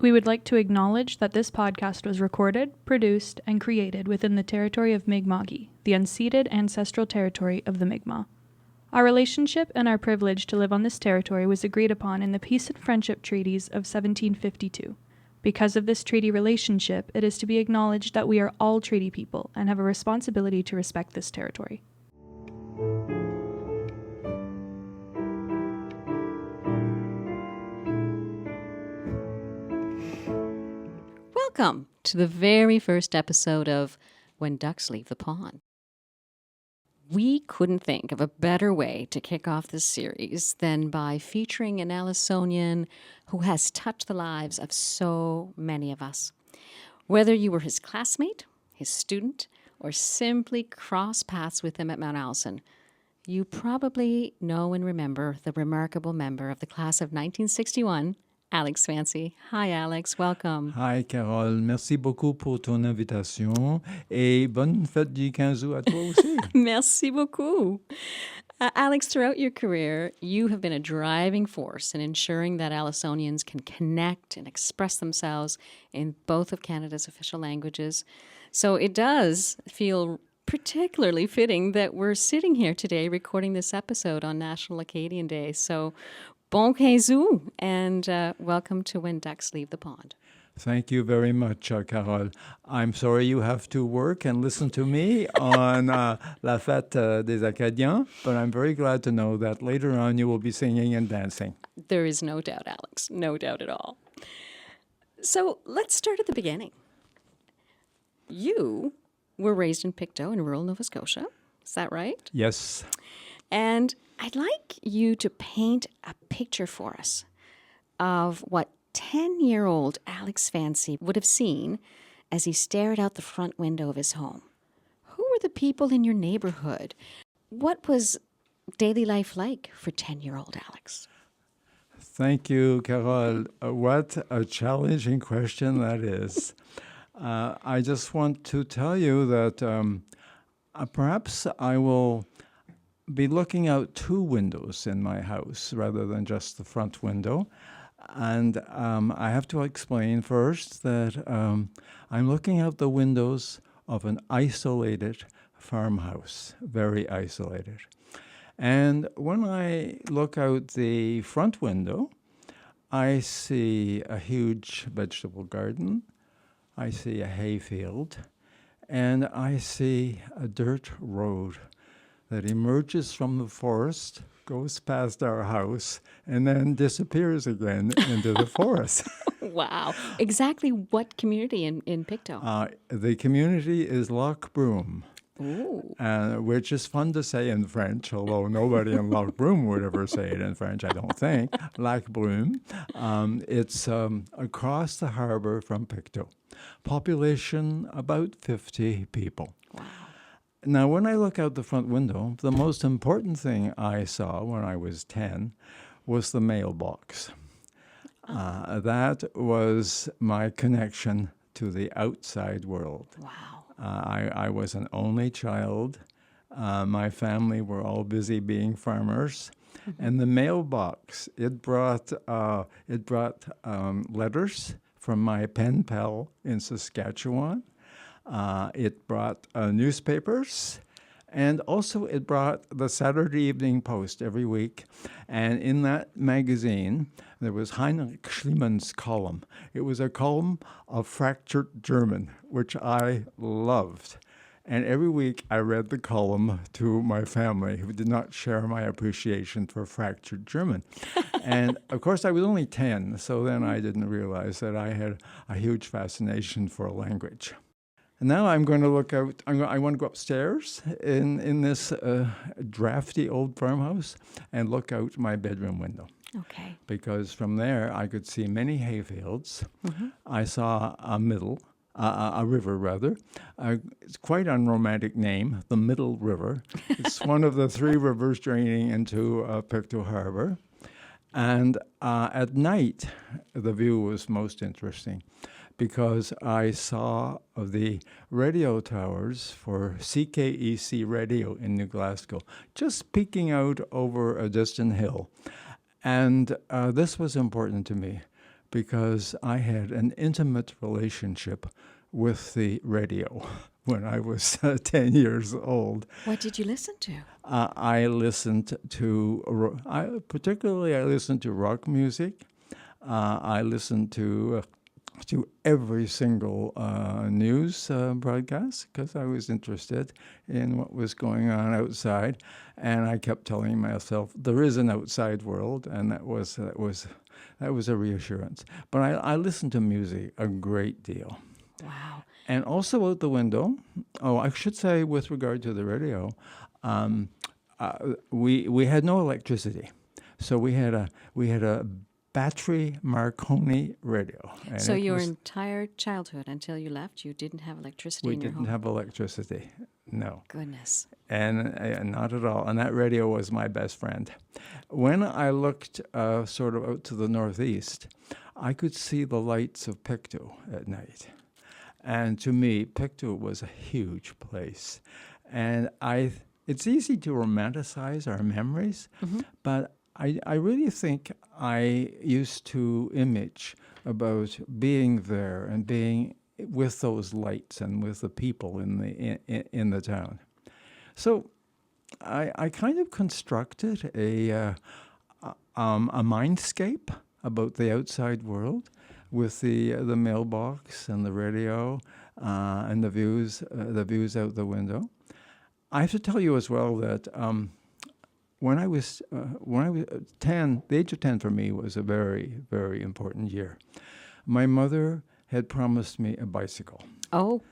We would like to acknowledge that this podcast was recorded, produced, and created within the territory of Mi'kma'ki, the unceded ancestral territory of the Mi'kmaq. Our relationship and our privilege to live on this territory was agreed upon in the Peace and Friendship Treaties of 1752. Because of this treaty relationship, it is to be acknowledged that we are all treaty people and have a responsibility to respect this territory. Welcome to the very first episode of When Ducks Leave the Pond. We couldn't think of a better way to kick off this series than by featuring an Allisonian who has touched the lives of so many of us. Whether you were his classmate, his student, or simply cross paths with him at Mount Allison, you probably know and remember the remarkable member of the class of 1961, Alex Fancy. Hi, Alex. Welcome. Hi, Carolle. Merci beaucoup pour ton invitation et bonne fête du 15 août à toi aussi. Merci beaucoup. Alex, throughout your career, you have been a driving force in ensuring that Allisonians can connect and express themselves in both of Canada's official languages. So it does feel particularly fitting that we're sitting here today recording this episode on National Acadian Day. So bon 15 août, and welcome to When Ducks Leave the Pond. Thank you very much, Carolle. I'm sorry you have to work and listen to me on La Fête des Acadiens, but I'm very glad to know that later on you will be singing and dancing. There is no doubt, Alex. No doubt at all. So let's start at the beginning. You were raised in Pictou in rural Nova Scotia. Is that right? Yes. And I'd like you to paint a picture for us of what 10-year-old Alex Fancy would have seen as he stared out the front window of his home. Who were the people in your neighborhood? What was daily life like for 10-year-old Alex? Thank you, Carolle. What a challenging question that is. I just want to tell you that perhaps I will be looking out two windows in my house rather than just the front window. And I have to explain first that I'm looking out the windows of an isolated farmhouse, very isolated. And when I look out the front window, I see a huge vegetable garden, I see a hayfield, and I see a dirt road that emerges from the forest, goes past our house, and then disappears again into the forest. Wow. Exactly what community in Pictou? The community is Loch Broom, which is fun to say in French, although nobody in Loch Broom would ever say it in French, I don't think. Loch Broom. It's across the harbor from Pictou. Population about 50 people. Wow. Now, when I look out the front window, the most important thing I saw when I was 10 was the mailbox. That was my connection to the outside world. Wow. I was an only child. My family were all busy being farmers. Mm-hmm. And the mailbox, it brought letters from my pen pal in Saskatchewan. It brought newspapers, and also it brought the Saturday Evening Post every week. And in that magazine, there was Heinrich Schliemann's column. It was a column of fractured German, which I loved. And every week I read the column to my family, who did not share my appreciation for fractured German. And of course, I was only 10, so then I didn't realize that I had a huge fascination for language. And now I'm going to look out. I want to go upstairs in this drafty old farmhouse and look out my bedroom window. Okay. Because from there I could see many hayfields. Mm-hmm. I saw a river rather. It's quite an unromantic name, the Middle River. It's one of the three rivers draining into Pictou Harbor. And at night, the view was most interesting, because I saw the radio towers for CKEC Radio in New Glasgow just peeking out over a distant hill. And this was important to me because I had an intimate relationship with the radio when I was 10 years old. What did you listen to? I listened to, I listened to rock music. I listened to every single news broadcast because I was interested in what was going on outside, and I kept telling myself there is an outside world, and that was a reassurance. But I listened to music a great deal. Wow. And also out the window, I should say with regard to the radio, we had no electricity, so we had a battery Marconi radio. And So your entire childhood until you left, you didn't have electricity in your home? We didn't have electricity, no. Goodness. And not at all. And that radio was my best friend. When I looked sort of out to the northeast, I could see the lights of Pictou at night. And to me, Pictou was a huge place. And it's easy to romanticize our memories, but I really think I used to image about being there and being with those lights and with the people in the town. So I kind of constructed a mindscape about the outside world with the mailbox and the radio and the views out the window. I have to tell you as well that when I was 10, the age of 10 for me was a very, very important year. My mother had promised me a bicycle. Oh,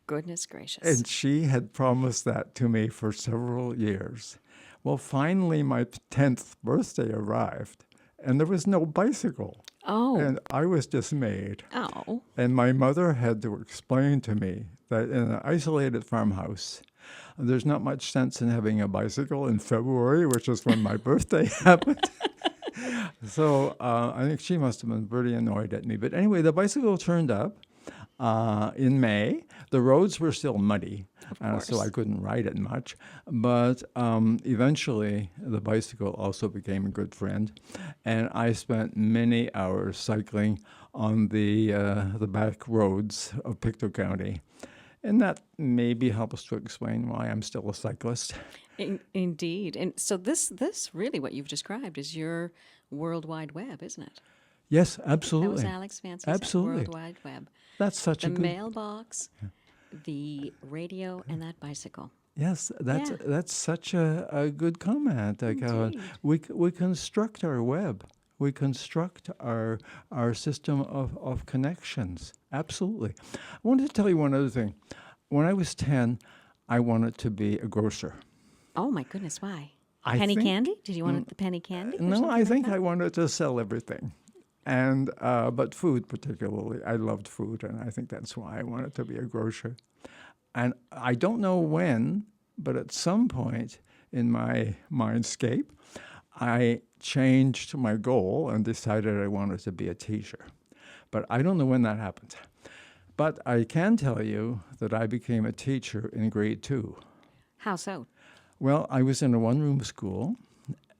goodness gracious. And she had promised that to me for several years. Well, finally, my 10th birthday arrived, and there was no bicycle. Oh. And I was dismayed. Oh. And my mother had to explain to me that in an isolated farmhouse, there's not much sense in having a bicycle in February, which is when my birthday happened. So I think she must have been pretty annoyed at me. But anyway, the bicycle turned up in May. The roads were still muddy, so I couldn't ride it much. But eventually, the bicycle also became a good friend. And I spent many hours cycling on the back roads of Pictou County. And that maybe helps to explain why I'm still a cyclist. Indeed. And so this really what you've described is your World Wide Web, isn't it? Yes, absolutely. That was Alex Fancy's Absolutely. World Wide Web. That's such the a good... mailbox, the radio, and that bicycle. Yes, that's such a good comment, Carolle. We construct our web. We construct our system of connections. Absolutely. I wanted to tell you one other thing. When I was 10, I wanted to be a grocer. Oh, my goodness, why? Penny candy? Did you want the penny candy? No, I think I wanted to sell everything. And but food particularly. I loved food, and I think that's why I wanted to be a grocer. And I don't know when, but at some point in my mindscape, I changed my goal and decided I wanted to be a teacher. But I don't know when that happened. But I can tell you that I became a teacher in grade 2. How so? Well, I was in a one-room school,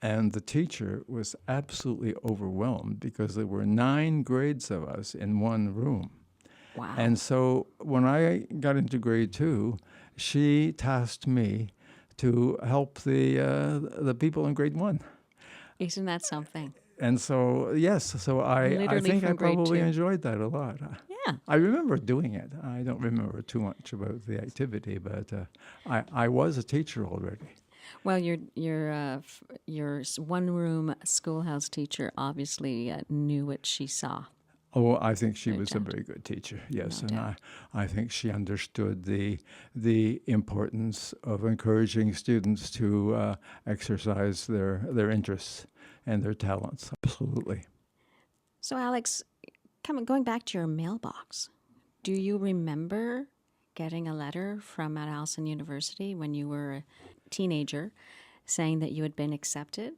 and the teacher was absolutely overwhelmed because there were 9 grades of us in one room. Wow. And so when I got into grade 2, she tasked me to help the people in grade 1. Isn't that something? And so, yes, so I think I probably 2. enjoyed that a lot. Yeah. I remember doing it. I don't remember too much about the activity, but I was a teacher already. Well, your one-room schoolhouse teacher obviously knew what she saw. Oh, I think she was a very good teacher, yes. And I think she understood the importance of encouraging students to exercise their interests and their talents, absolutely. So, Alex, going back to your mailbox, do you remember getting a letter from Mount Allison University when you were a teenager saying that you had been accepted?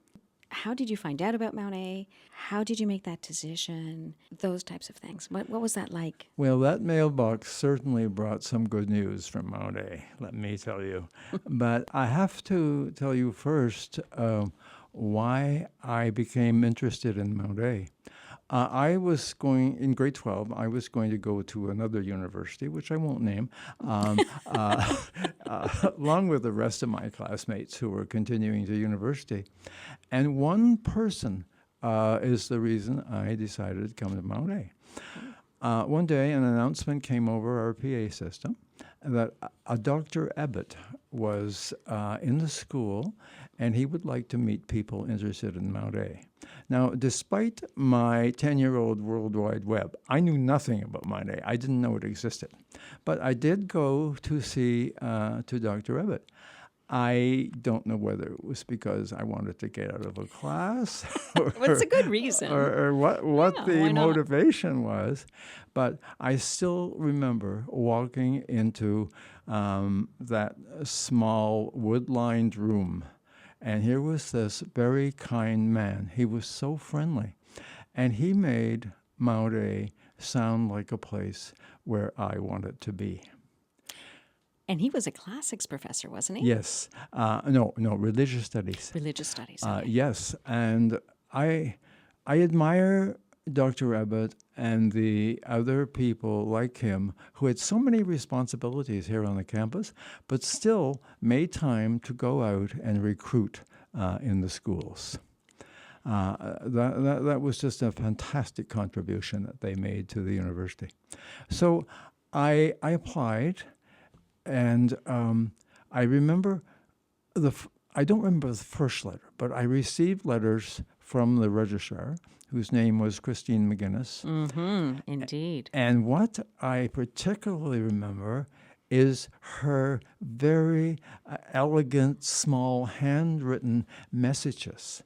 How did you find out about Mount A? How did you make that decision? Those types of things. What was that like? Well, that mailbox certainly brought some good news from Mount A, let me tell you. But I have to tell you first why I became interested in Mount A. I was going, in grade 12, I was going to go to another university, which I won't name, along with the rest of my classmates who were continuing to university. And one person is the reason I decided to come to Mount A. One day, an announcement came over our PA system that a Dr. Ebbett was in the school, and he would like to meet people interested in Mount A. Now, despite my 10-year-old World Wide Web, I knew nothing about Mount A. I didn't know it existed. But I did go to see to Dr. Ebbett. I don't know whether it was because I wanted to get out of a class What's a good reason? or what Yeah, the why not? motivation was. But I still remember walking into that small wood-lined room. And here was this very kind man. He was so friendly. And he made Mount A sound like a place where I wanted to be. And he was a classics professor, wasn't he? Yes. No, religious studies. Religious studies. Okay. Yes. And I admire Dr. Ebbett and the other people like him who had so many responsibilities here on the campus, but still made time to go out and recruit in the schools. That was just a fantastic contribution that they made to the university. So I applied, and I remember I don't remember the first letter, but I received letters from the registrar, whose name was Christine McGinnis. Mm-hmm. Indeed. And what I particularly remember is her very elegant, small, handwritten messages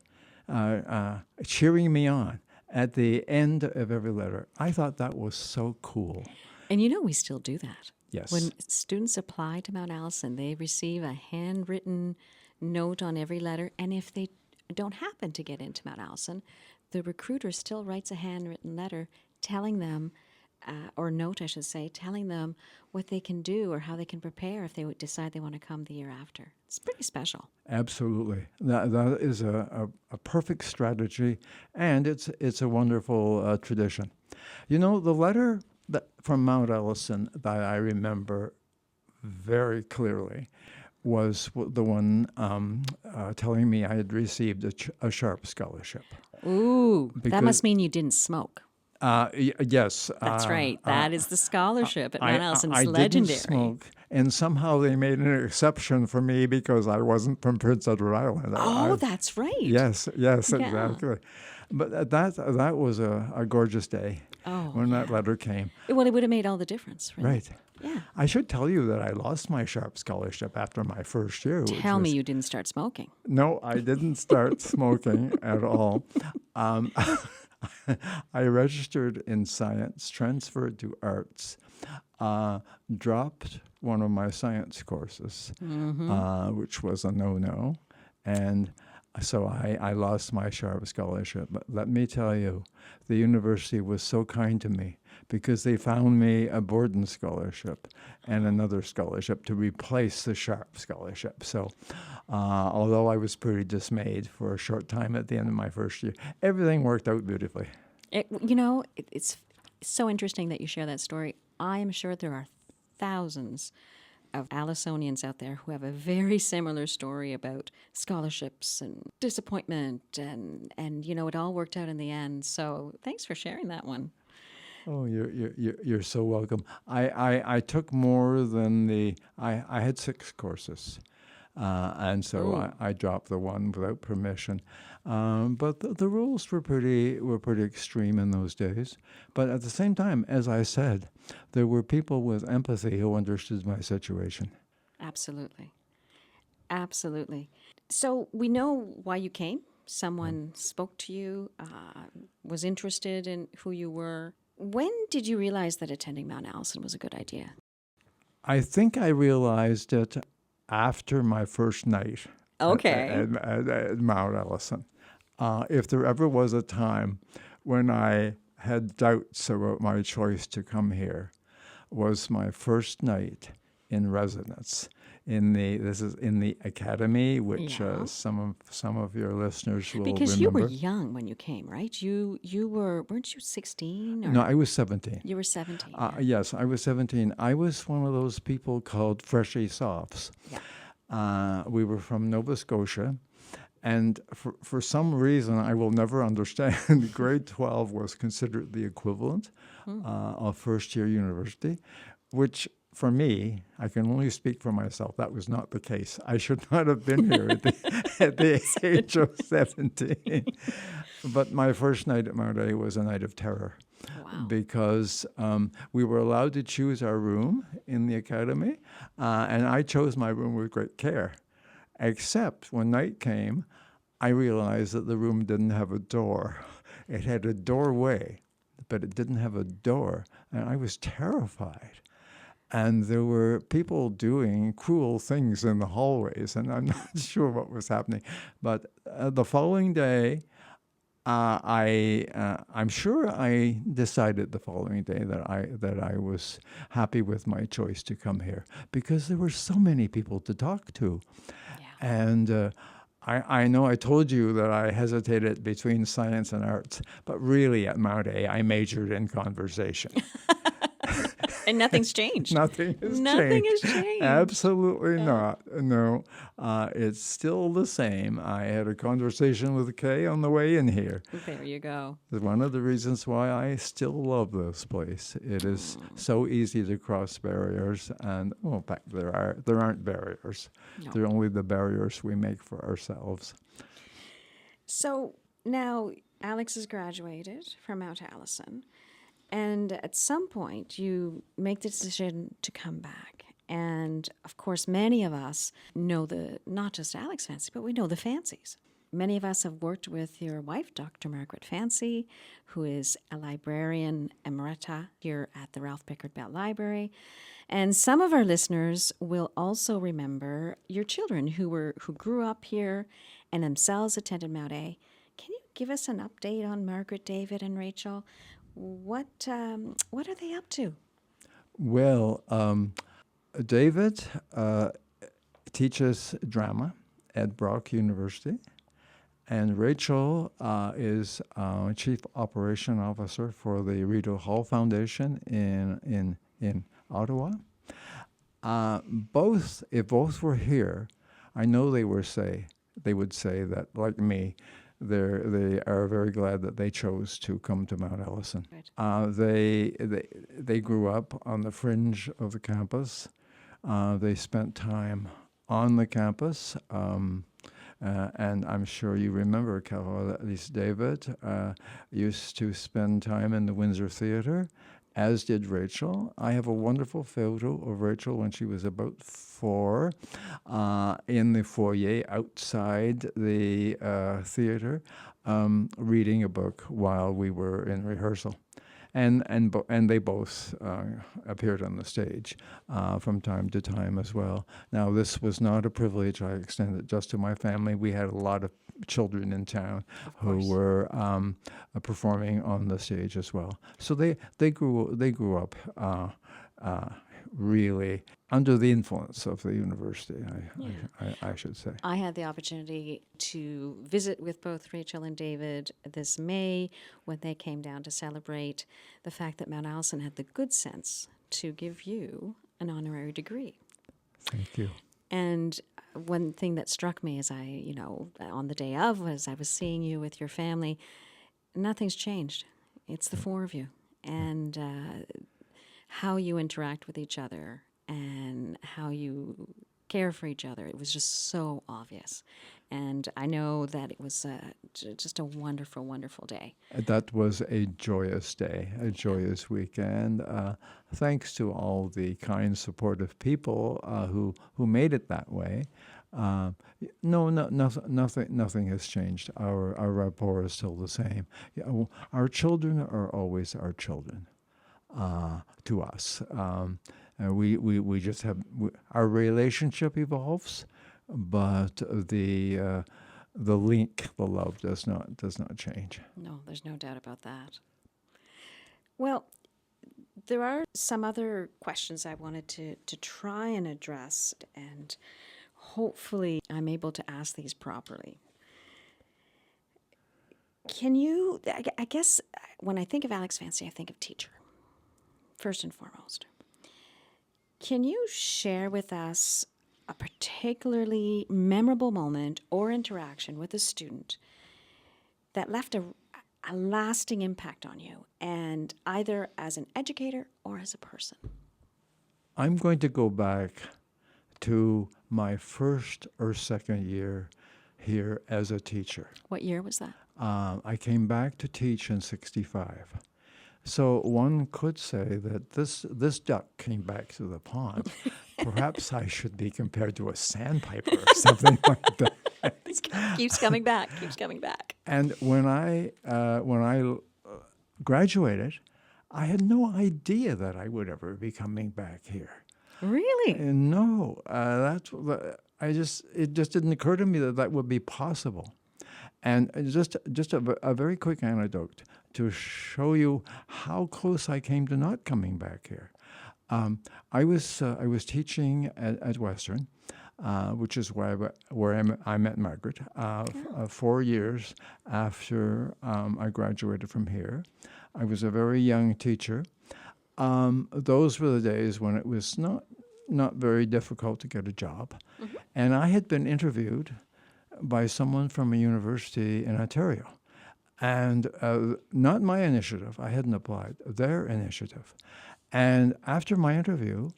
cheering me on at the end of every letter. I thought that was so cool. And we still do that. Yes. When students apply to Mount Allison, they receive a handwritten note on every letter. And if they don't happen to get into Mount Allison, the recruiter still writes a handwritten letter telling them, or note, I should say, telling them what they can do or how they can prepare if they would decide they want to come the year after. It's pretty special. Absolutely. That is a perfect strategy, and it's a wonderful tradition. The letter from Mount Allison that I remember very clearly was the one telling me I had received a Sharp Scholarship. Ooh, that Because- must mean you didn't smoke. Yes. That's right. That is the scholarship at Mount Allison. It's I legendary. didn't smoke, and somehow they made an exception for me because I wasn't from Prince Edward Island. Oh, that's right. Yes, Yeah. exactly. But that was a gorgeous day when that letter came. Well, it would have made all the difference, really. Right. Yeah. I should tell you that I lost my Sharp Scholarship after my first year. Tell me you didn't start smoking. No, I didn't start smoking at all. I registered in science, transferred to arts, dropped one of my science courses, which was a no-no, and so I lost my Sharp Scholarship. But let me tell you, the university was so kind to me because they found me a Borden Scholarship and another scholarship to replace the Sharp Scholarship. So although I was pretty dismayed for a short time at the end of my first year, everything worked out beautifully. It's so interesting that you share that story. I am sure there are thousands of Allisonians out there who have a very similar story about scholarships and disappointment, and it all worked out in the end. So thanks for sharing that one. Oh, you're so welcome. I took more than I had 6 courses, and so I dropped the one without permission. But the rules were pretty extreme in those days. But at the same time, as I said, there were people with empathy who understood my situation. Absolutely. Absolutely. So we know why you came. Someone spoke to you, was interested in who you were. When did you realize that attending Mount Allison was a good idea? I think I realized it after my first night at Mount Allison. If there ever was a time when I had doubts about my choice to come here, was my first night in residence. This is in the academy, which Yeah. some of your listeners will Because you were remember. young when you came, right? You weren't you 16? Or No, I was 17. you were 17. Yes, I was 17. I was one of those people called freshy softs. Yeah. We were from Nova Scotia, and for some reason I will never understand, grade 12 was considered the equivalent of first-year university, which for me, I can only speak for myself, that was not the case. I should not have been here at the age of 17. But my first night at Mount A was a night of terror. Wow. Because we were allowed to choose our room in the academy, and I chose my room with great care. Except when night came, I realized that the room didn't have a door. It had a doorway, but it didn't have a door, and I was terrified. And there were people doing cruel things in the hallways, and I'm not sure what was happening. But the following day, I'm sure I decided the following day that I was happy with my choice to come here, because there were so many people to talk to. Yeah. And I know I told you that I hesitated between science and arts, but really at Mount A, I majored in conversation. And nothing's changed. Nothing has Nothing changed. has changed. Absolutely not. No, it's still the same. I had a conversation with Kay on the way in here. There you go. One of the reasons why I still love this place. It is so easy to cross barriers, and in fact, there aren't barriers. No. They're only the barriers we make for ourselves. So now Alex has graduated from Mount Allison, and at some point you make the decision to come back. And of course, many of us know not just Alex Fancy, but we know the Fancies. Many of us have worked with your wife, Dr. Margaret Fancy, who is a librarian emerita here at the Ralph Pickard Bell Library. And some of our listeners will also remember your children who grew up here and themselves attended Mount A. Can you give us an update on Margaret, David, and Rachel? What are they up to? Well, David teaches drama at Brock University, and Rachel is Chief Operation Officer for the Rita Hall Foundation in Ottawa. If both were here, I know they would say that, like me, they are very glad that they chose to come to Mount Allison. Right. They grew up on the fringe of the campus. They spent time on the campus, and I'm sure you remember, Carolle, at least David used to spend time in the Windsor Theatre, as did Rachel. I have a wonderful photo of Rachel when she was about 4 in the foyer outside the theatre, reading a book while we were in rehearsal. And they both appeared on the stage from time to time as well. Now, this was not a privilege I extended just to my family. We had a lot of children in town who were performing on the stage as well. So they grew up really under the influence of the university, I should say. I had the opportunity to visit with both Rachel and David this May when they came down to celebrate the fact that Mount Allison had the good sense to give you an honorary degree. Thank you. And one thing that struck me as on the day of, as I was seeing you with your family, nothing's changed. It's the four of you. And how you interact with each other and how you care for each other, it was just so obvious. And I know that it was just a wonderful, wonderful day. That was a joyous day, a joyous weekend. Thanks to all the kind, supportive people who made it that way. Nothing has changed. Our rapport is still the same. Our children are always our children to us. We just have our relationship evolves, but the link, the love does not change. No, there's no doubt about that. Well, There are some other questions I wanted to try and address, and hopefully I'm able to ask these properly. Can you, I guess when I think of Alex Fancy, I think of teacher, first and foremost. Can you share with us a particularly memorable moment or interaction with a student that left a lasting impact on you, and either as an educator or as a person? I'm going to go back to my first or second year here as a teacher. What year was that? I came back to teach in 65. So one could say that this duck came back to the pond. Perhaps I should be compared to a sandpiper or something like that. Keeps coming back, keeps coming back. And when I graduated, I had no idea that I would ever be coming back here. Really? And no, it just didn't occur to me that that would be possible. And just a very quick anecdote to show you how close I came to not coming back here. I was teaching at Western, which is where I met Margaret 4 years after I graduated from here. I was a very young teacher. Those were the days when it was not very difficult to get a job. Mm-hmm. And I had been interviewed by someone from a university in Ontario. And not my initiative, I hadn't applied, their initiative. And after my interview,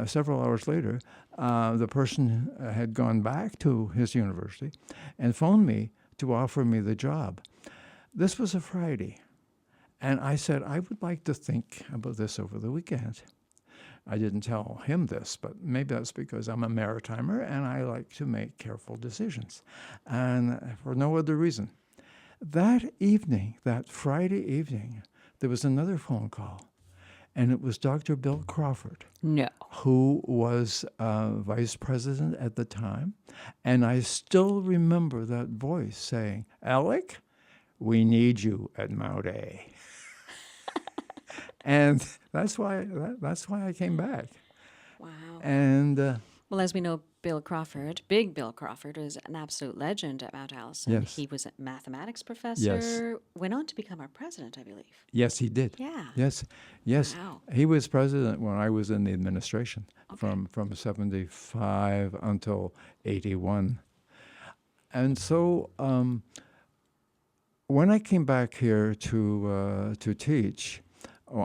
several hours later, the person had gone back to his university and phoned me to offer me the job. This was a Friday. And I said, I would like to think about this over the weekend. I didn't tell him this, but maybe that's because I'm a maritimer and I like to make careful decisions, and for no other reason. That evening, that Friday evening, there was another phone call, and it was Dr. Bill Crawford, who was vice president at the time, and I still remember that voice saying, Alec, we need you at Mount A. And that's why I came back. Wow. And well, as we know, Big Bill Crawford, was an absolute legend at Mount Allison. Yes. He was a mathematics professor. Yes. Went on to become our president, I believe. Yes, he did. Yeah. Yes. Wow. He was president when I was in the administration, from 75 until 81. And so when I came back here to teach,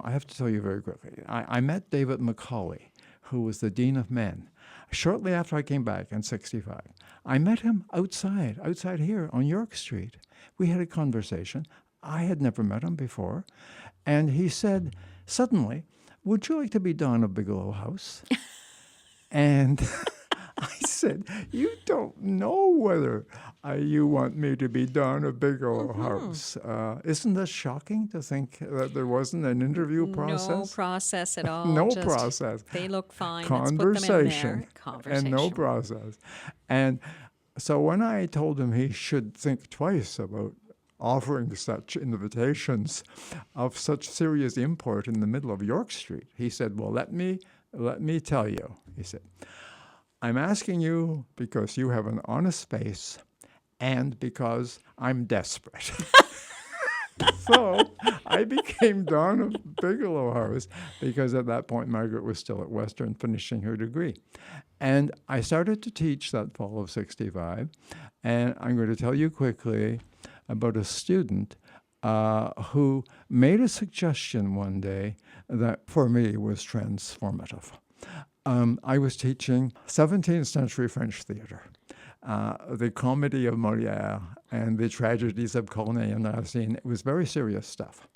I have to tell you very quickly, I met David Macaulay, who was the Dean of Men, shortly after I came back in 65. I met him outside here on York Street. We had a conversation. I had never met him before. And he said, suddenly, would you like to be Don of Bigelow House? And I said, you don't know whether you want me to be Don of Bigelow House. Isn't this shocking to think that there wasn't an interview process? No process at all. No process. They look fine. Conversation. Let's put them in there. And no process. And so when I told him he should think twice about offering such invitations of such serious import in the middle of York Street, he said, well, let me tell you, he said, I'm asking you because you have an honest face and because I'm desperate. So I became Don of Bigelow House because at that point Margaret was still at Western finishing her degree. And I started to teach that fall of 65. And I'm going to tell you quickly about a student who made a suggestion one day that for me was transformative. I was teaching 17th century French theater, the comedy of Molière and the tragedies of Corneille and Racine. It was very serious stuff.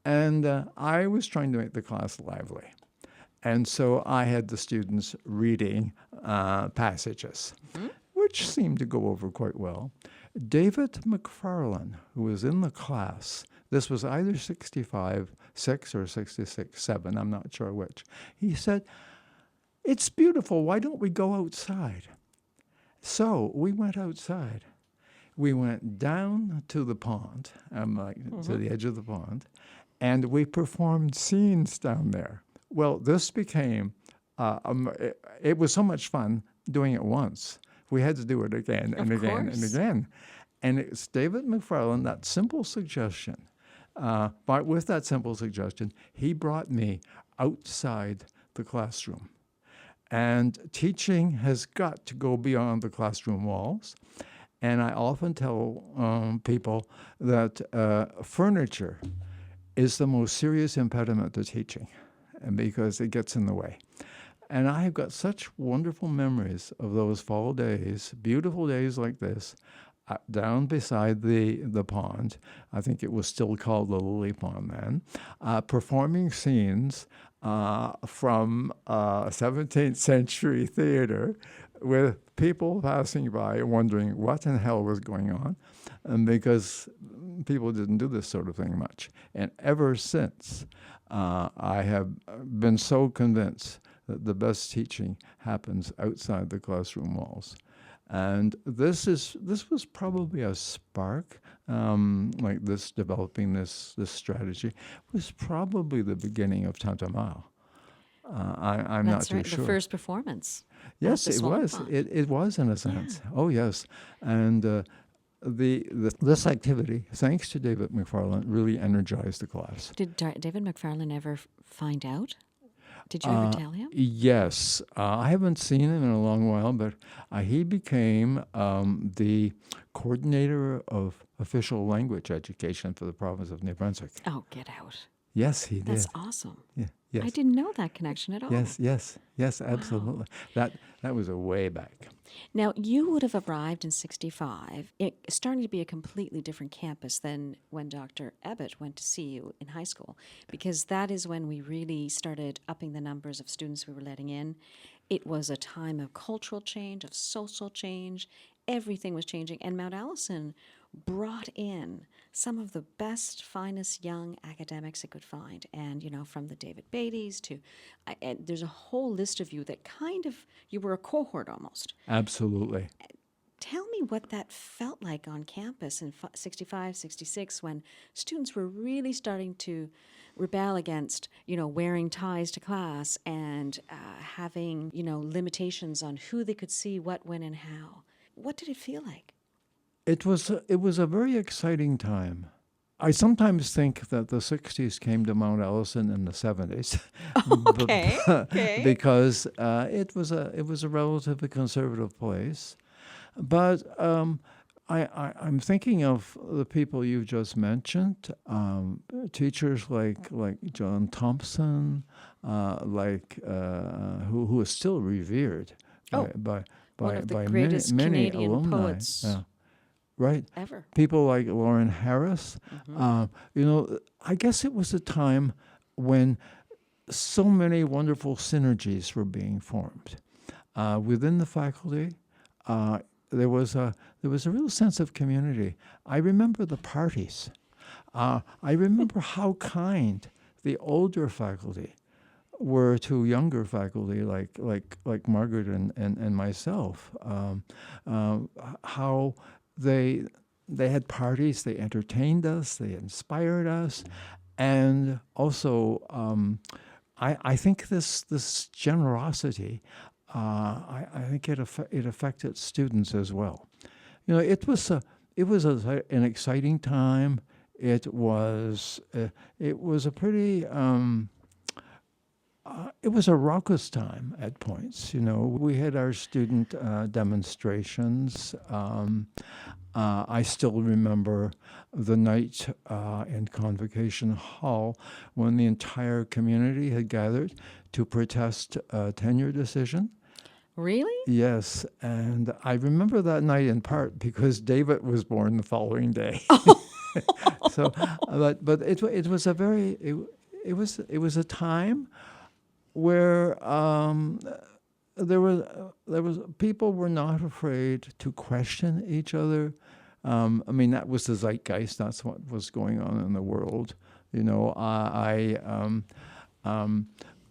And I was trying to make the class lively. And so I had the students reading passages, which seemed to go over quite well. David McFarlane, who was in the class, this was either 65-6 or 66-7, I'm not sure which, he said, it's beautiful, why don't we go outside? So we went outside. We went down to the pond, to the edge of the pond, and we performed scenes down there. Well, this became, it was so much fun doing it once. We had to do it again and Of again and course. again. And it's David McFarland, that simple suggestion. But with that simple suggestion, he brought me outside the classroom. And teaching has got to go beyond the classroom walls. And I often tell people that furniture is the most serious impediment to teaching, and because it gets in the way. And I have got such wonderful memories of those fall days, beautiful days like this, down beside the pond. I think it was still called the Lily Pond then, performing scenes from 17th century theater with people passing by wondering what in hell was going on, and because people didn't do this sort of thing much. And ever since, I have been so convinced that the best teaching happens outside the classroom walls. And this was probably a spark, like this, developing this strategy was probably the beginning of Tantamar. I'm not That's too right. sure. The first performance. Yes, at the it Swan was. Pond. It was in a sense. Oh yes, and this activity, thanks to David McFarland, really energized the class. Did David McFarland ever find out? Did you ever tell him? Yes, I haven't seen him in a long while, but he became the coordinator of official language education for the province of New Brunswick. Oh, get out. Yes, he did. That's awesome. Yeah, yes. I didn't know that connection at all. Yes, absolutely. That was a way back. Now, you would have arrived in 65. It starting to be a completely different campus than when Dr. Ebbett went to see you in high school, because that is when we really started upping the numbers of students we were letting in. It was a time of cultural change, of social change. Everything was changing. And Mount Allison brought in some of the best, finest young academics it could find. And, from the David Beatties to, and there's a whole list of you that you were a cohort almost. Absolutely. Tell me what that felt like on campus in 65, 66, when students were really starting to rebel against, wearing ties to class and having, limitations on who they could see, what, when, and how. What did it feel like? It was a very exciting time. I sometimes think that the 60s came to Mount Allison in the 70s. Okay. Because it was a relatively conservative place. But I'm thinking of the people you just mentioned, teachers like John Thompson, who is still revered by one of the by greatest many Canadian alumni. poets Right. ever. People like Lauren Harris. I guess it was a time when so many wonderful synergies were being formed within the faculty. There was a real sense of community. I remember the parties. I remember how kind the older faculty were to younger faculty like Margaret and myself. How they had parties, they entertained us, they inspired us, and also I think this generosity, I think it affected students as well. It was an exciting time. It was a pretty. It was a raucous time at points. We had our student demonstrations. I still remember the night in Convocation Hall when the entire community had gathered to protest a tenure decision. Really? Yes, and I remember that night in part because David was born the following day. So, but it was a very it was a time where there was people were not afraid to question each other. That was the zeitgeist. That's what was going on in the world.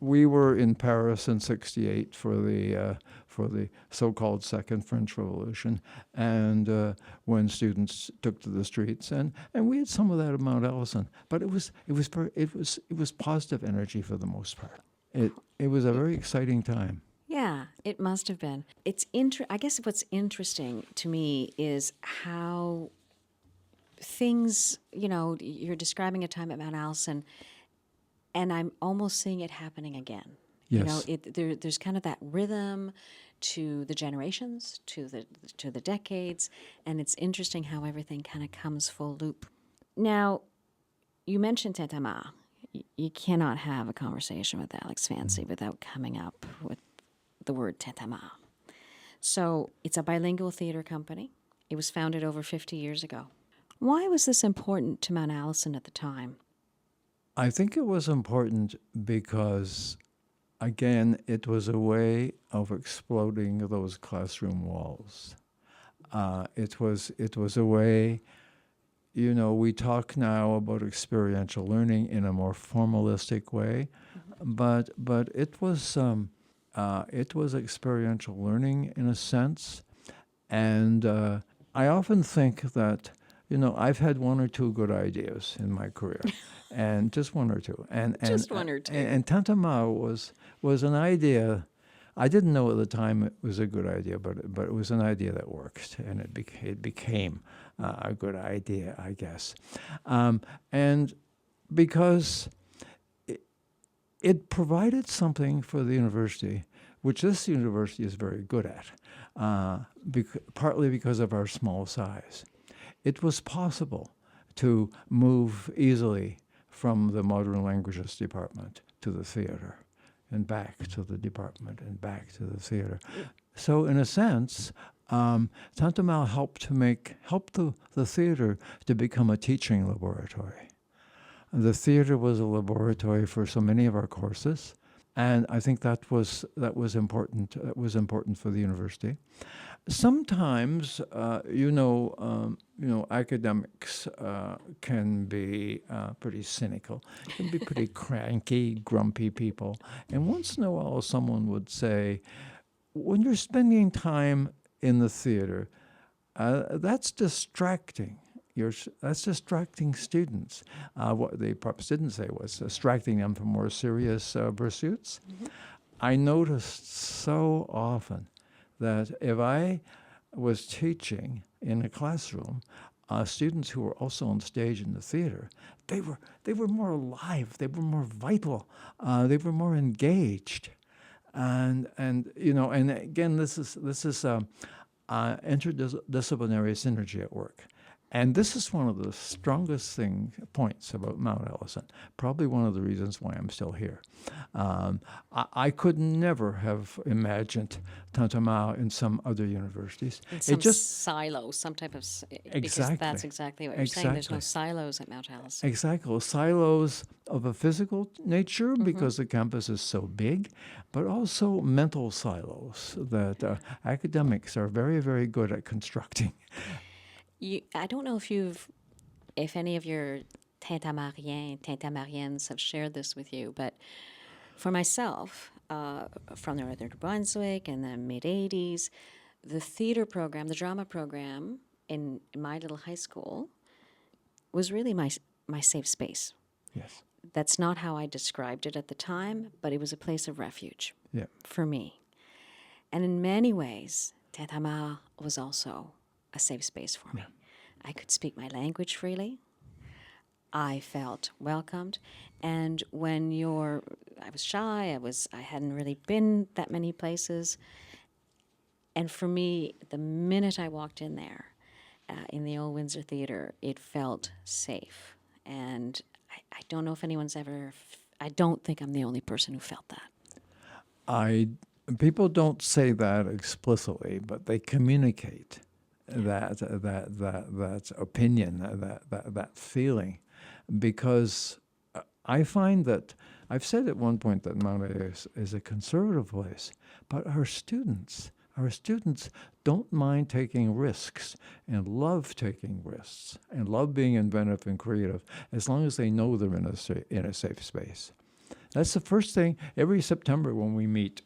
We were in Paris in '68 for for the so-called Second French Revolution, and when students took to the streets, and we had some of that at Mount Allison, but it was positive energy for the most part. It was a very exciting time. Yeah, it must have been. I guess what's interesting to me is how things, you're describing a time at Mount Allison, and I'm almost seeing it happening again. Yes. There's kind of that rhythm to the generations, to the decades, and it's interesting how everything kind of comes full loop. Now, you mentioned Tintamarre. You cannot have a conversation with Alex Fancy without coming up with the word Tintamarre. So it's a bilingual theater company. It was founded over 50 years ago. Why was this important to Mount Allison at the time? I think it was important because, again, it was a way of exploding those classroom walls. It was a way, we talk now about experiential learning in a more formalistic way, but it was experiential learning in a sense, and I often think that I've had one or two good ideas in my career, and just one or two. Just one or two. And Tintamarre was an idea. I didn't know at the time it was a good idea, but it was an idea that worked, and it became a good idea, I guess. And because it provided something for the university, which this university is very good at, partly because of our small size. It was possible to move easily from the modern languages department to the theater, and back to the department, and back to the theater. So in a sense, Tintamarre helped the theater to become a teaching laboratory. The theater was a laboratory for so many of our courses, and I think that was important. That was important for the university. Sometimes, academics can be pretty cynical, can be pretty cranky, grumpy people. And once in a while, someone would say, when you're spending time in the theater, that's distracting. That's distracting students. What they perhaps didn't say was distracting them from more serious pursuits. Mm-hmm. I noticed so often that if I was teaching in a classroom, students who were also on stage in the theater, they were more alive, they were more vital, they were more engaged, and again, this is interdisciplinary synergy at work. And this is one of the strongest points about Mount Allison, probably one of the reasons why I'm still here. I could never have imagined Tintamarre in some other universities. In some silo, some type of... Exactly. Because that's exactly what you're saying. There's no silos at Mount Allison. Exactly. Silos of a physical nature, because the campus is so big, but also mental silos that academics are very, very good at constructing. I don't know if any of your Tintamarriens have shared this with you, but for myself, from Northern New Brunswick in the mid-'80s, the theater program, the drama program in my little high school was really my safe space. Yes. That's not how I described it at the time, but it was a place of refuge for me. And in many ways, Tintamarre was also a safe space for me. I could speak my language freely. I felt welcomed. And when I was shy, I hadn't really been that many places. And for me, the minute I walked in there, in the Old Windsor Theater, it felt safe. And I don't know if anyone's I don't think I'm the only person who felt that. People don't say that explicitly, but they communicate that opinion, that feeling, because I find that I've said at one point that Mount Allison is a conservative place, but our students don't mind taking risks and love taking risks and love being inventive and creative as long as they know they're in a safe space. That's the first thing. Every September when we meet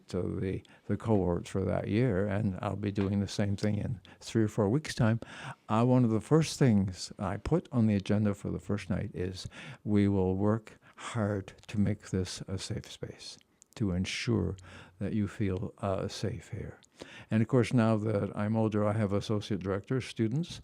the cohorts for that year, and I'll be doing the same thing in 3 or 4 weeks' time. One of the first things I put on the agenda for the first night is we will work hard to make this a safe space, to ensure that you feel safe here. And of course, now that I'm older, I have associate directors, students,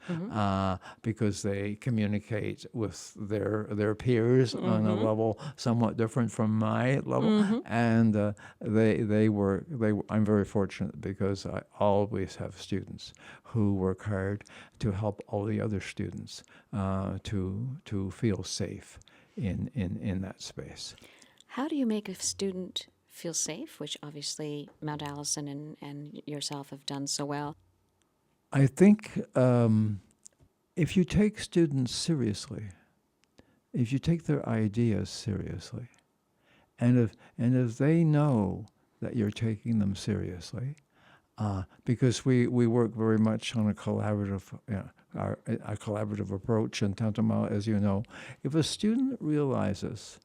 because they communicate with their peers on a level somewhat different from my level. And I'm very fortunate because I always have students who work hard to help all the other students to feel safe in that space. How do you make a student feel safe, which obviously Mount Allison and yourself have done so well? I think if you take students seriously, if you take their ideas seriously, and if they know that you're taking them seriously, because we work very much on a collaborative a collaborative approach in Tantamount, as you know, if a student realizes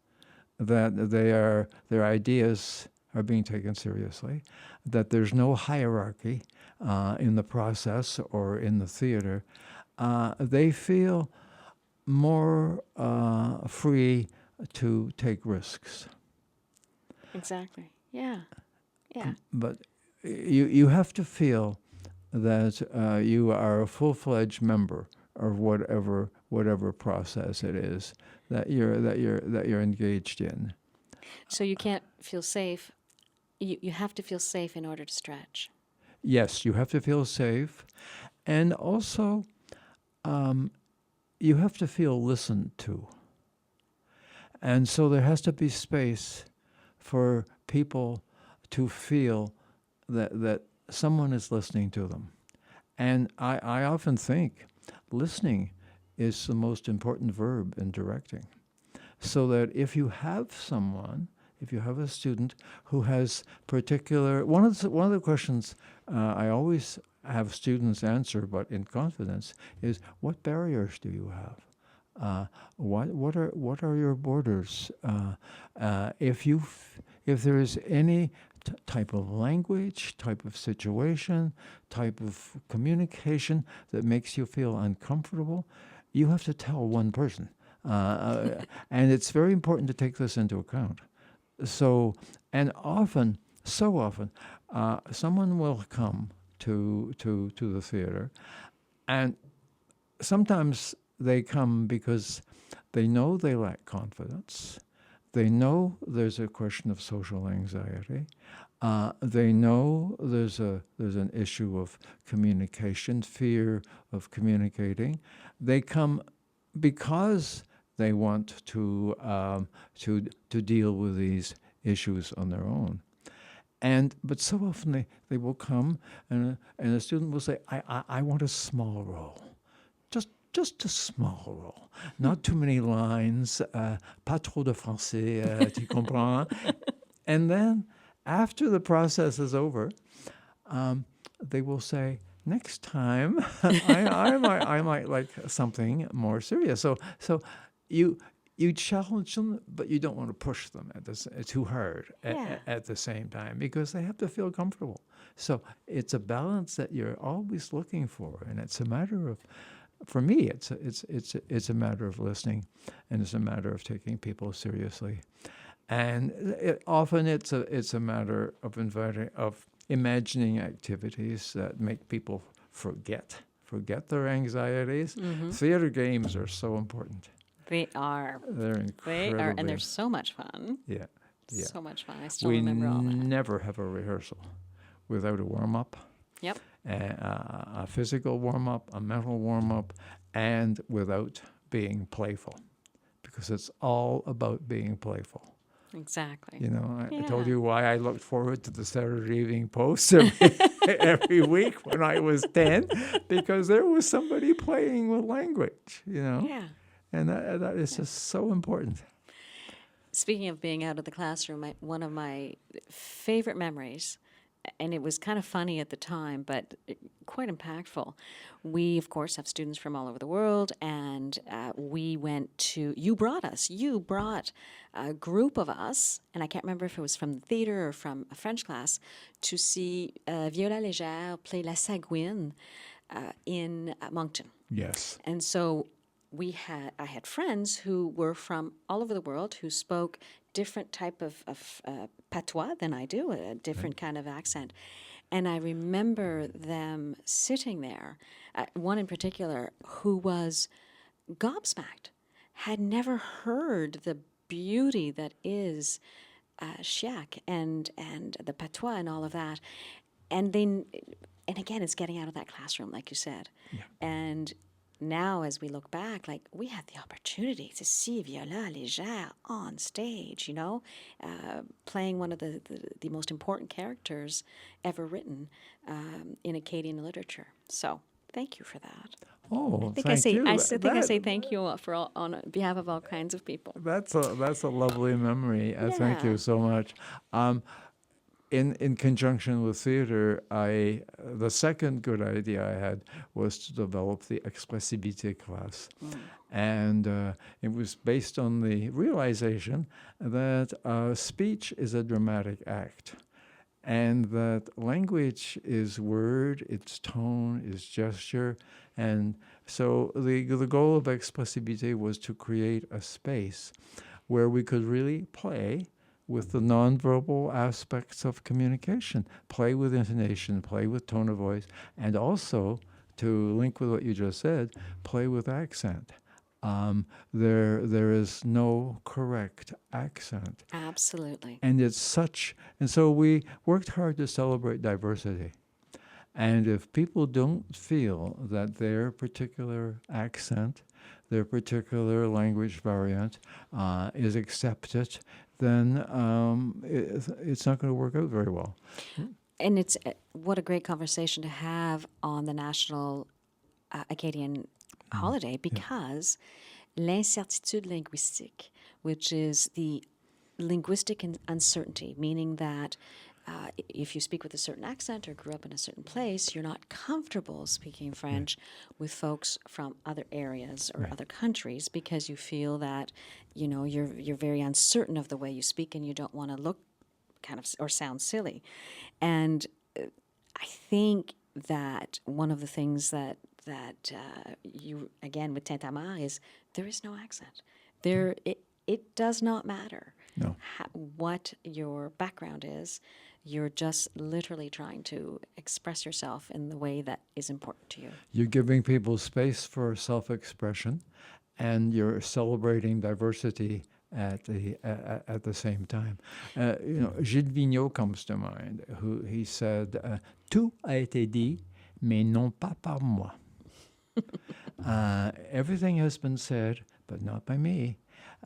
that their ideas are being taken seriously, that there's no hierarchy in the process or in the theater, they feel more free to take risks. Exactly. Yeah. Yeah. But you have to feel that you are a full-fledged member of whatever process it is that you're engaged in. So you can't feel safe. You have to feel safe in order to stretch. Yes, you have to feel safe, and also you have to feel listened to. And so there has to be space for people to feel that someone is listening to them. And I often think listening is the most important verb in directing. So that if you have a student who has particular, one of the questions I always have students answer, but in confidence, is what barriers do you have? What are your borders? If there is any type of language, type of situation, type of communication that makes you feel uncomfortable, you have to tell one person. And it's very important to take this into account. So often, someone will come to the theater, and sometimes they come because they know they lack confidence. They know there's a question of social anxiety. They know there's an issue of communication, fear of communicating. They come because they want to deal with these issues on their own. But so often they will come and a student will say, I want a small role. Just a small role. Not too many lines, pas trop de français, tu comprends? And then after the process is over, they will say, next time, I might like something more serious. So you challenge them, but you don't want to push them too hard at the same time, because they have to feel comfortable. So it's a balance that you're always looking for, and it's a matter of, for me, it's a matter of listening, and it's a matter of taking people seriously, and often it's a matter of imagining activities that make people forget their anxieties. Theater games are so important. They are. They're incredible. They are, and they're so much fun. Yeah. So much fun. I still remember all that. We never have a rehearsal without a warm-up. Yep. A physical warm-up, a mental warm-up, and without being playful, because it's all about being playful. Exactly. You know, I told you why I looked forward to the Saturday Evening Post every week when I was 10, because there was somebody playing with language, you know. Yeah. And that is just so important. Speaking of being out of the classroom, one of my favorite memories and it was kind of funny at the time, but quite impactful. We, of course, have students from all over the world, and we went to, you brought a group of us, and I can't remember if it was from the theater or from a French class, to see Viola Légère play La Sagouine in Moncton. Yes. And so I had friends who were from all over the world who spoke different type of patois than I do, a different kind of accent. And I remember them sitting there, one in particular who was gobsmacked, had never heard the beauty that is Chiac and the patois and all of that. And again, it's getting out of that classroom, like you said. Yeah. And now, as we look back, like, we had the opportunity to see Viola Légère on stage, playing one of the most important characters ever written in Acadian literature. So, thank you for that. Oh, I thank you. I say thank you for on behalf of all kinds of people. That's a lovely memory. Thank Yeah. you so much. In conjunction with theater, the second good idea I had was to develop the expressivité class. And it was based on the realization that speech is a dramatic act, and that language is word, its tone, its gesture. And so the goal of expressivité was to create a space where we could really play with the nonverbal aspects of communication, play with intonation, play with tone of voice, and also, to link with what you just said, play with accent. There is no correct accent. Absolutely. And so we worked hard to celebrate diversity. And if people don't feel that their particular accent, their particular language variant is accepted, then it's not going to work out very well. And it's what a great conversation to have on the National Acadian holiday, because l'incertitude linguistique, which is the linguistic uncertainty, meaning that if you speak with a certain accent or grew up in a certain place, you're not comfortable speaking French with folks from other areas or other countries, because you feel that, you're very uncertain of the way you speak, and you don't want to look kind of or sound silly. And I think that one of the things that you, again, with Tintamarre, is there is no accent. It does not matter what your background is. You're just literally trying to express yourself in the way that is important to you. You're giving people space for self-expression, and you're celebrating diversity at the same time. Gilles Vigneault comes to mind, he said, "Tout a été dit, mais non pas par moi." Everything has been said, but not by me.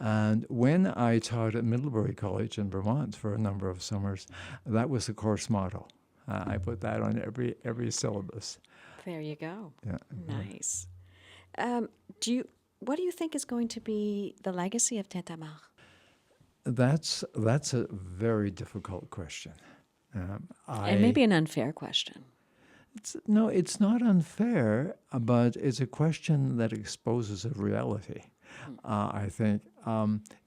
And when I taught at Middlebury College in Vermont for a number of summers, that was the course motto. I put that on every syllabus. There you go. Yeah. Nice. What do you think is going to be the legacy of Tintamarre? That's a very difficult question. And maybe an unfair question. It's not unfair, but it's a question that exposes a reality. I think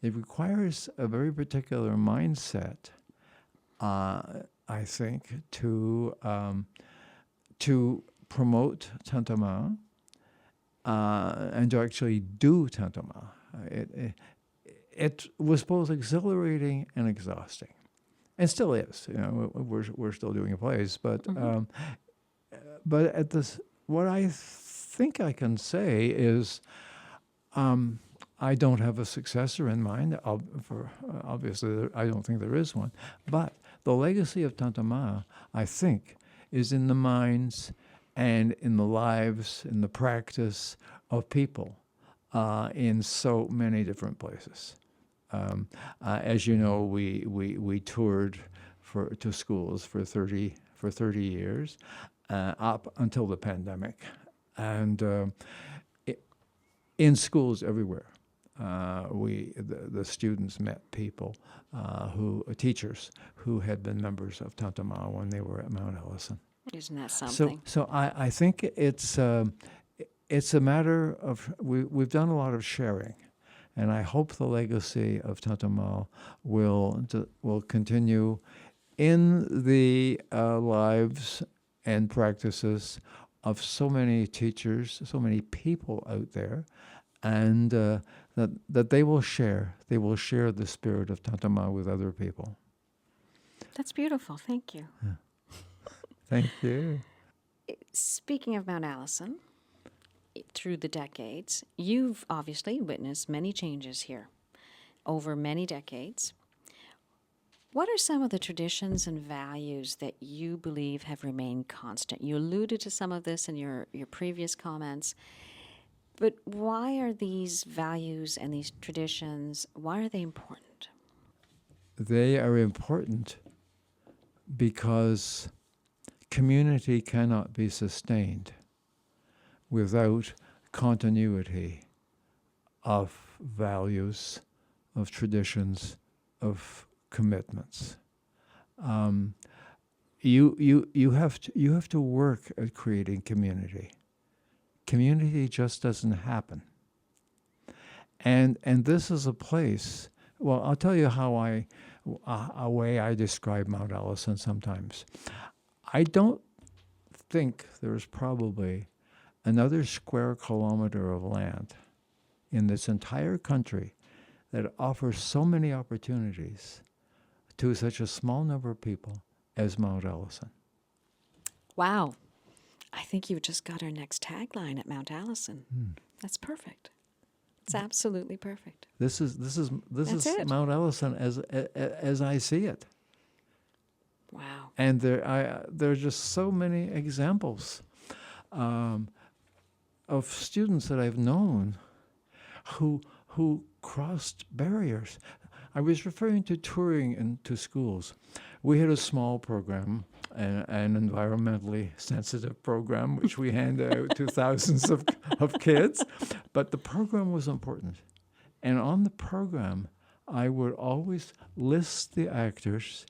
it requires a very particular mindset. I think to promote Tintamarre and to actually do Tintamarre. It was both exhilarating and exhausting, and still is. We're still doing plays, but at this, what I think I can say is, I don't have a successor in mind. Obviously, I don't think there is one. But the legacy of Tintamarre, I think, is in the minds and in the lives, in the practice of people in so many different places. As you know, we toured to schools for 30 years, up until the pandemic, and in schools everywhere. the students met people teachers who had been members of Tantamau when they were at Mount Allison. Isn't that something? So I think it's a matter of we've done a lot of sharing, and I hope the legacy of Tantamau will continue in the lives and practices of so many teachers, so many people out there, and that they will share the spirit of Tantamau with other people. That's beautiful. Thank you. Yeah. Thank you. Speaking of Mount Allison, through the decades, you've obviously witnessed many changes here over many decades. What are some of the traditions and values that you believe have remained constant? You alluded to some of this in your previous comments, but why are these values and these traditions, why are they important? They are important because community cannot be sustained without continuity of values, of traditions, of commitments. You have to work at creating community. Community just doesn't happen. And this is a place. Well, I'll tell you how a way I describe Mount Allison sometimes. I don't think there's probably another square kilometer of land in this entire country that offers so many opportunities to such a small number of people as Mount Allison. Wow. I think you've just got our next tagline at Mount Allison. That's perfect. It's absolutely perfect. This is it. Mount Allison as I see it. Wow. And there are just so many examples of students that I've known who crossed barriers. I was referring to touring into schools. We had a small program, an environmentally sensitive program, which we handed out to thousands of kids. But the program was important. And on the program, I would always list the actors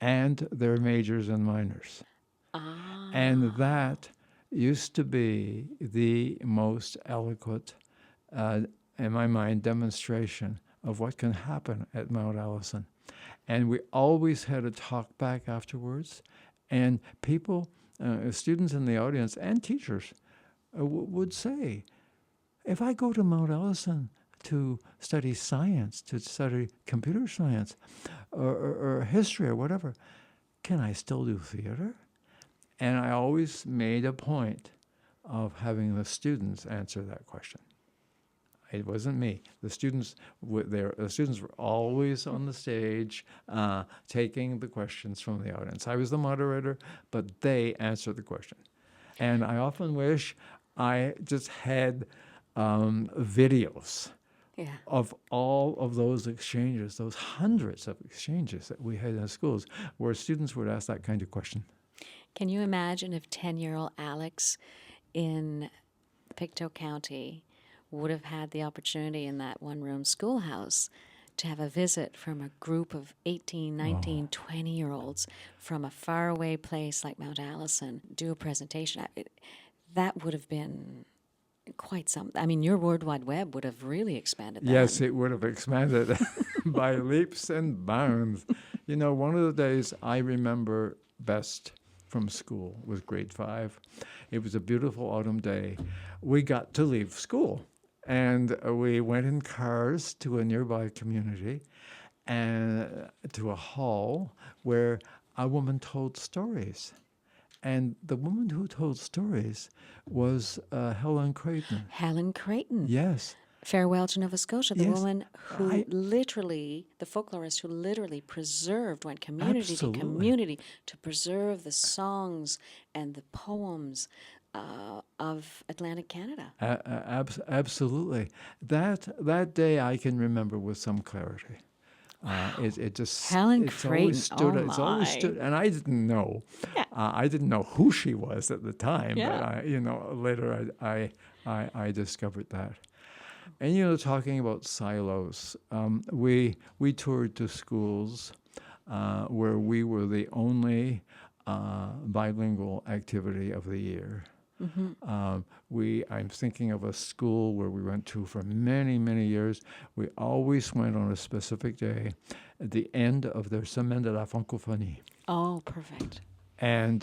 and their majors and minors. And that used to be the most eloquent, in my mind, demonstration of what can happen at Mount Allison. And we always had a talk back afterwards, and people, students in the audience and teachers would say, if I go to Mount Allison to study science, to study computer science or history or whatever, can I still do theater? And I always made a point of having the students answer that question. It wasn't me. The students were there. The students were always on the stage, taking the questions from the audience. I was the moderator, but they answered the question. And I often wish I just had videos of all of those exchanges, those hundreds of exchanges that we had in schools, where students would ask that kind of question. Can you imagine if 10-year-old Alex in Pictou County would have had the opportunity in that one-room schoolhouse to have a visit from a group of 18, 19, 20-year-olds from a faraway place like Mount Allison, do a presentation? That would have been quite something. I mean, your World Wide Web would have really expanded that. Yes, it would have expanded by leaps and bounds. You know, one of the days I remember best from school was grade 5. It was a beautiful autumn day. We got to leave school. And we went in cars to a nearby community and to a hall where a woman told stories. And the woman who told stories was Helen Creighton. Helen Creighton. Yes. Farewell to Nova Scotia, the Yes. woman who literally, the folklorist who literally preserved, went community Absolutely. to community to preserve the songs and the poems of Atlantic Canada. Absolutely. That day I can remember with some clarity. It just Helen it's Creighton. always stood. Oh It's always my. stood, and I didn't know. I didn't know who she was at the time, Yeah. but later I discovered that. And talking about silos, we toured to schools where we were the only bilingual activity of the year. I'm thinking of a school where we went to for many, many years. We always went on a specific day at the end of their Semaine de la Francophonie. Oh, perfect. And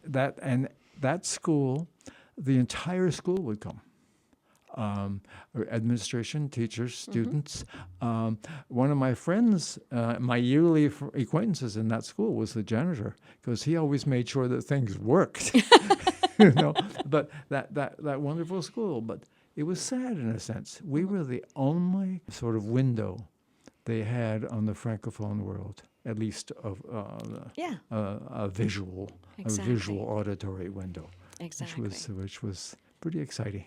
that school, the entire school would come. Administration, teachers, students. One of my friends, my yearly acquaintances in that school was the janitor, because he always made sure that things worked. But that wonderful school. But it was sad in a sense. We were the only sort of window they had on the Francophone world, at least of a visual auditory window. Exactly. Which was pretty exciting.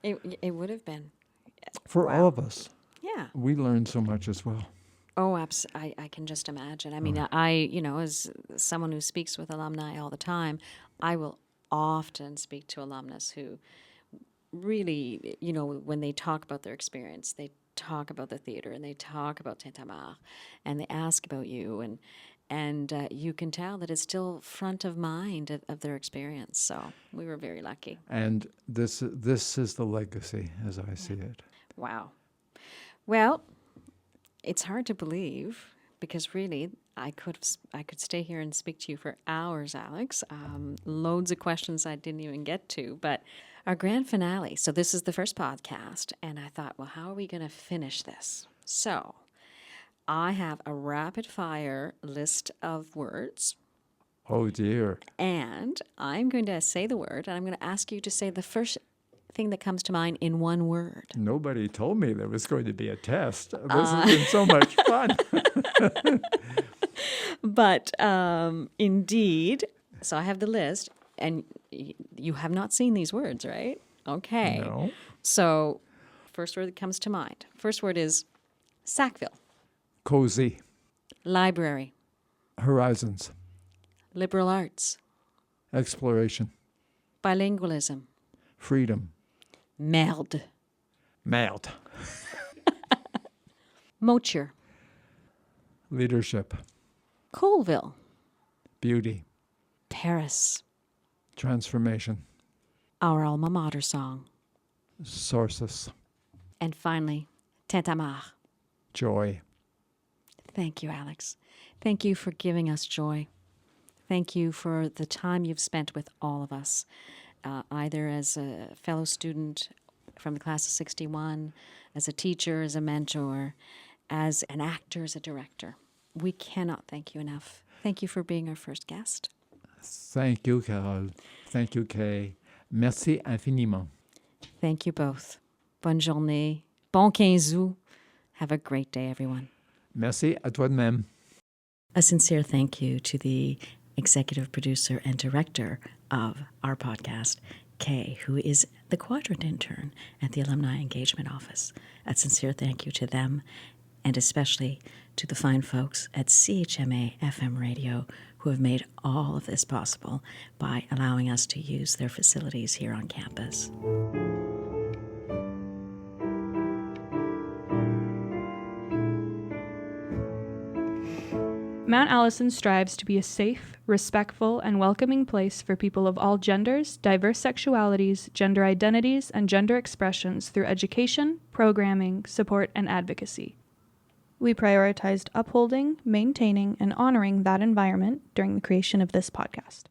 It would have been. For all of us. Yeah. We learned so much as well. Oh, I can just imagine. I mean, as someone who speaks with alumni all the time, I will often speak to alumnus who really, when they talk about their experience, they talk about the theater and they talk about Tintamarre and they ask about you and you can tell that it's still front of mind of their experience. So we were very lucky. And this is the legacy as I see it. Wow. Well, it's hard to believe because really I could stay here and speak to you for hours, Alex. Loads of questions I didn't even get to, but our grand finale. So this is the first podcast, and I thought, well, how are we going to finish this? So I have a rapid fire list of words. Oh, dear. And I'm going to say the word, and I'm going to ask you to say the first thing that comes to mind in one word. Nobody told me there was going to be a test. This has been so much fun. But indeed, so I have the list, and you have not seen these words, right? Okay. No. So first word that comes to mind. First word is Sackville. Cozy. Library. Horizons. Liberal arts. Exploration. Bilingualism. Freedom. Merde. Merde. Moture. Leadership. Colville. Beauty. Paris. Transformation. Our alma mater song. Sources. And finally, Tintamarre. Joy. Thank you, Alex. Thank you for giving us joy. Thank you for the time you've spent with all of us, either as a fellow student from the class of 61, as a teacher, as a mentor, as an actor, as a director. We cannot thank you enough. Thank you for being our first guest. Thank you, Carolle. Thank you, Kay. Merci infiniment. Thank you both. Bonne journée. Bon 15 août. Have a great day, everyone. Merci à toi de même. A sincere thank you to the executive producer and director of our podcast, Kay, who is the quadrant intern at the Alumni Engagement Office. A sincere thank you to them, and especially to the fine folks at CHMA FM Radio who have made all of this possible by allowing us to use their facilities here on campus. Mount Allison strives to be a safe, respectful, and welcoming place for people of all genders, diverse sexualities, gender identities, and gender expressions through education, programming, support, and advocacy. We prioritized upholding, maintaining, and honoring that environment during the creation of this podcast.